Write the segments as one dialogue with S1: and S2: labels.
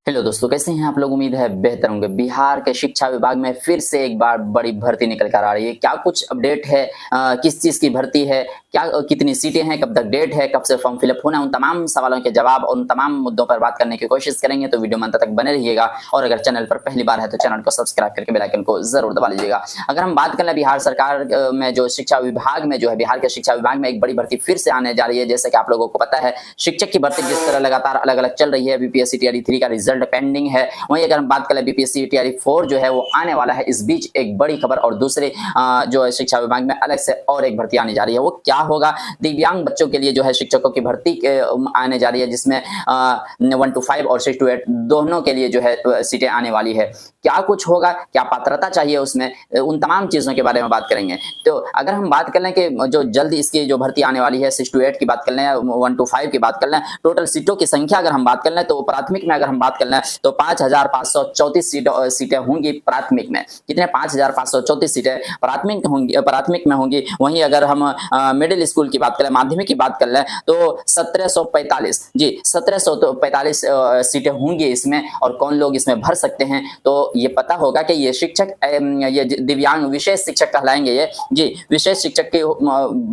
S1: Hello दोस्तों, कैसे हैं आप लोग। उम्मीद है बेहतर होंगे। बिहार के शिक्षा विभाग में फिर से एक बार बड़ी भर्ती निकल कर आ रही है। क्या कुछ अपडेट है, किस चीज़ की भर्ती है, क्या कितनी सीटें हैं, कब तक डेट है, कब से फॉर्म फिलअप होना है, उन तमाम सवालों के जवाब और उन तमाम मुद्दों पर बात करने की कोशिश करेंगे। तो वीडियो में अंत तक बने रहिएगा और अगर चैनल पर पहली बार है तो चैनल को सब्सक्राइब करके बेल आइकन को जरूर दबा लीजिएगा। अगर हम बात करें बिहार सरकार में जो शिक्षा विभाग में जो है, बिहार के शिक्षा विभाग में एक बड़ी भर्ती फिर से आने जा रही है। जैसे कि आप लोगों को पता है, शिक्षक की भर्ती जिस तरह लगातार अलग अलग चल रही है, बीपीएससी टीआरई 3 का रिजल्ट पेंडिंग है। वहीं अगर हम बात करें बीपीएससी टीआरई 4 जो है वो आने वाला है। इस बीच एक बड़ी खबर और दूसरे जो है शिक्षा विभाग में अलग से और एक भर्ती आने जा रही है। वो क्या होगा? दिव्यांग बच्चों के लिए जो है शिक्षकों की भर्ती आने जा रही है, जिसमें 1 to 5 और 6 to 8 दोनों के लिए जो है सीटें आने वाली है। क्या कुछ होगा, क्या पात्रता चाहिए उसमें, उन तमाम चीज़ों के बारे में बात करेंगे। तो अगर हम बात कर लें कि जो जल्द इसकी जो भर्ती आने वाली है, 6 to 8 की बात कर लें, 1 to 5 की बात कर लें, टोटल सीटों की संख्या अगर हम बात कर लें तो प्राथमिक में अगर हम बात कर लें तो 5,534 सीटें होंगी प्राथमिक में। कितने? 5,534 सीटें प्राथमिक में होंगी। वहीं अगर हम मिडिल स्कूल की बात करें, माध्यमिक की बात कर लें तो 1745 सीटें होंगी इसमें। और कौन लोग इसमें भर सकते हैं तो ये पता होगा कि ये शिक्षक, ये दिव्यांग विशेष शिक्षक कहलाएंगे। ये जी विशेष शिक्षक की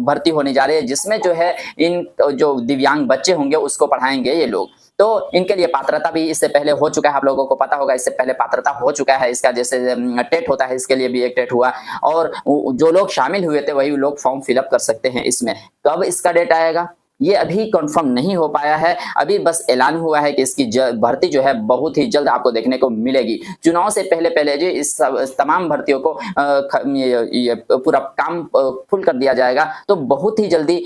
S1: भर्ती होने जा रही है, जिसमें जो है इन जो दिव्यांग बच्चे होंगे उसको पढ़ाएंगे ये लोग। तो इनके लिए पात्रता भी इससे पहले हो चुका है, आप लोगों को पता होगा। इससे पहले पात्रता हो चुका है इसका, जैसे टेट होता है, इसके लिए भी एक टेट हुआ और जो लोग शामिल हुए थे वही लोग फॉर्म फिलअप कर सकते हैं इसमें। कब इसका डेट आएगा ये अभी कंफर्म नहीं हो पाया है। अभी बस ऐलान हुआ है कि इसकी भर्ती जो है बहुत ही जल्द आपको देखने को मिलेगी। चुनाव से पहले जो इस तमाम भर्तियों को ये पूरा काम फुल कर दिया जाएगा। तो बहुत ही जल्दी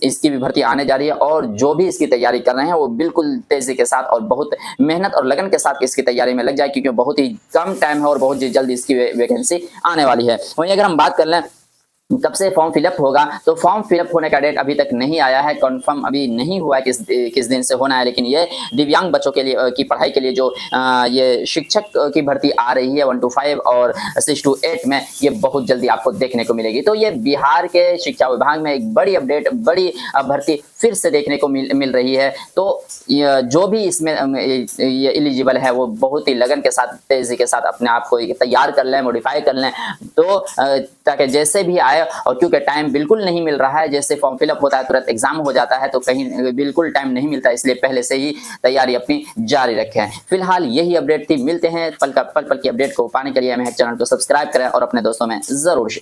S1: इसकी भी भर्ती आने जा रही है और जो भी इसकी तैयारी कर रहे हैं वो बिल्कुल तेजी के साथ और बहुत मेहनत और लगन के साथ इसकी तैयारी में लग जाए, क्योंकि बहुत ही कम टाइम है और बहुत ही जल्द इसकी वैकेंसी आने वाली है। वहीं अगर हम बात कर लें कब से फॉर्म फिलअप होगा, तो फॉर्म फिलअप होने का डेट अभी तक नहीं आया है, कंफर्म अभी नहीं हुआ है किस दिन से होना है। लेकिन ये दिव्यांग बच्चों के लिए की पढ़ाई के लिए जो ये शिक्षक की भर्ती आ रही है 1 to 5 और 6 to 8 में, ये बहुत जल्दी आपको देखने को मिलेगी। तो ये बिहार के शिक्षा विभाग में एक बड़ी अपडेट, बड़ी भर्ती फिर से देखने को मिल रही है। तो जो भी इसमें ये एलिजिबल है वो बहुत ही लगन के साथ, तेजी के साथ अपने आप को तैयार कर लें, मॉडिफाई कर लें, तो ताकि जैसे भी आए। और क्योंकि टाइम बिल्कुल नहीं मिल रहा है, जैसे फॉर्म फिलअप होता है तुरंत एग्जाम हो जाता है, तो कहीं बिल्कुल टाइम नहीं मिलता, इसलिए पहले से ही तैयारी अपनी जारी रखें। फिलहाल यही अपडेट थी, मिलते हैं पल की अपडेट को पाने के लिए हमें चैनल को सब्सक्राइब करें और अपने दोस्तों में जरूर शेयर